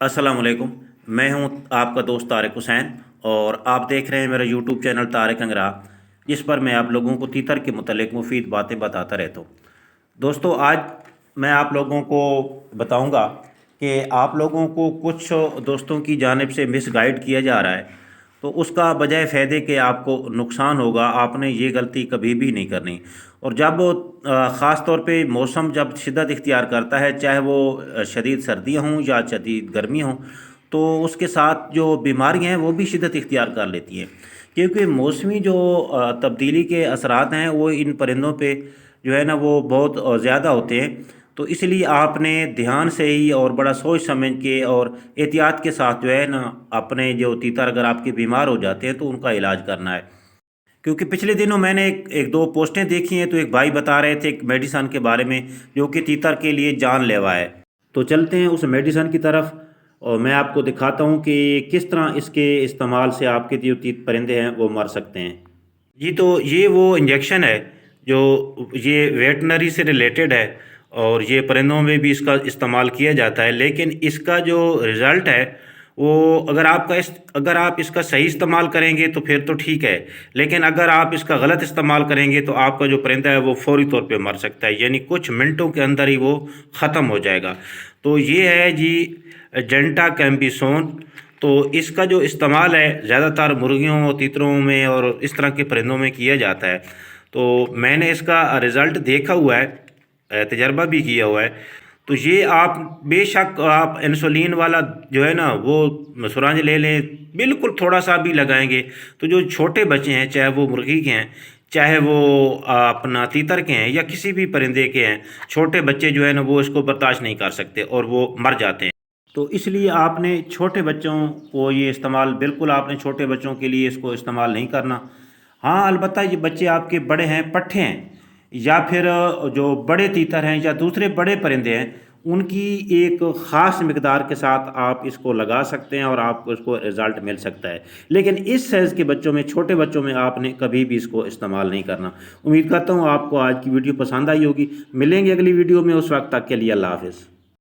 अस्सलाम वालेकुम। मैं हूं आपका दोस्त तारिक हुसैन और आप देख रहे हैं मेरा यूट्यूब चैनल तारिक अंगरा, जिस पर मैं आप लोगों को तीतर के मुतल्लिक मुफीद बातें बताता रहता हूं। दोस्तों, आज मैं आप लोगों को बताऊंगा कि आप लोगों को कुछ दोस्तों की जानिब से मिसगाइड किया जा रहा है, तो उसका बजाय फ़ायदे के आपको नुकसान होगा। आपने ये गलती कभी भी नहीं करनी। और जब ख़ास तौर पे मौसम जब शिद्दत इख्तियार करता है, चाहे वो शदीद सर्दियाँ हों या शदीद गर्मी हों, तो उसके साथ जो बीमारियाँ हैं वो भी शिद्दत इख्तियार कर लेती हैं। क्योंकि मौसमी जो तब्दीली के असरात हैं वो इन परिंदों पे जो है ना वो बहुत ज़्यादा होते हैं। तो इसलिए आपने ध्यान से ही और बड़ा सोच समझ के और एहतियात के साथ जो है ना अपने जो तीतर अगर आपके बीमार हो जाते हैं तो उनका इलाज करना है। क्योंकि पिछले दिनों मैंने एक दो पोस्टें देखी हैं, तो एक भाई बता रहे थे एक मेडिसन के बारे में जो कि तीतर के लिए जानलेवा है। तो चलते हैं उस मेडिसन की तरफ और मैं आपको दिखाता हूँ कि किस तरह इसके इस्तेमाल से आपके जो तीत परिंदे हैं वो मर सकते हैं। जी, तो ये वो इंजेक्शन है जो ये वेटनरी से रिलेटेड है और ये परिंदों में भी इसका इस्तेमाल किया जाता है। लेकिन इसका जो रिज़ल्ट है वो अगर आप इसका सही इस्तेमाल करेंगे तो फिर तो ठीक है। लेकिन अगर आप इसका गलत इस्तेमाल करेंगे तो आपका जो परिंदा है वो फौरी तौर पे मर सकता है, यानी कुछ मिनटों के अंदर ही वो ख़त्म हो जाएगा। तो ये है जी जेंटा कैम्बिसोन। तो इसका जो इस्तेमाल है ज़्यादातर मुर्गियों, तीतरों में और इस तरह के परिंदों में किया जाता है। तो मैंने इसका रिज़ल्ट देखा हुआ है, तजर्बा भी किया हुआ है। तो ये आप बेशक आप इंसुलिन वाला जो है ना वो सुरांज ले लें, बिल्कुल थोड़ा सा भी लगाएंगे तो जो छोटे बच्चे हैं, चाहे वो मुर्गी के हैं, चाहे वो अपना तीतर के हैं या किसी भी परिंदे के हैं, छोटे बच्चे जो है ना वो इसको बर्दाश्त नहीं कर सकते और वो मर जाते हैं। तो इसलिए आपने छोटे बच्चों को ये इस्तेमाल बिल्कुल आपने छोटे बच्चों के लिए इसको इस्तेमाल नहीं करना। हाँ, अलबत्ता ये बच्चे आपके बड़े हैं, पट्ठे हैं या फिर जो बड़े तीतर हैं या दूसरे बड़े परिंदे हैं, उनकी एक ख़ास मिकदार के साथ आप इसको लगा सकते हैं और आपको इसको रिज़ल्ट मिल सकता है। लेकिन इस साइज़ के बच्चों में, छोटे बच्चों में आपने कभी भी इसको इस्तेमाल नहीं करना। उम्मीद करता हूँ आपको आज की वीडियो पसंद आई होगी। मिलेंगे अगली वीडियो में, उस वक्त तक के लिए अल्लाह हाफ़िज़।